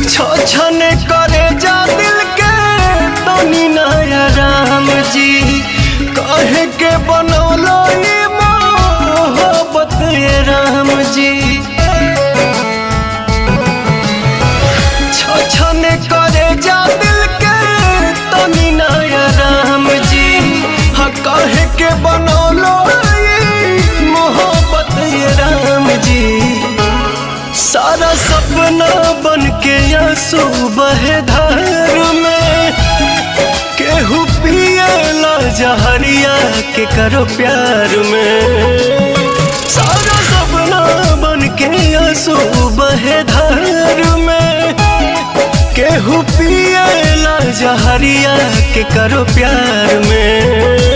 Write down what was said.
छन करे जा दिल के तनी नया राम जी, कहे के बनौलो ये मोहब्बत ये राम जी। छन करे जा दिल के तनी नया राम जी, हाँ कहे के बनौलो ये मोहब्बत ये राम जी। सारा सपना बन के आंसू बहे धार में, केहू पिएला जहरिया के करो प्यार में। सारा सपना बन के आंसू बहे धार में, केहू पिएला जहरिया के करो प्यार में।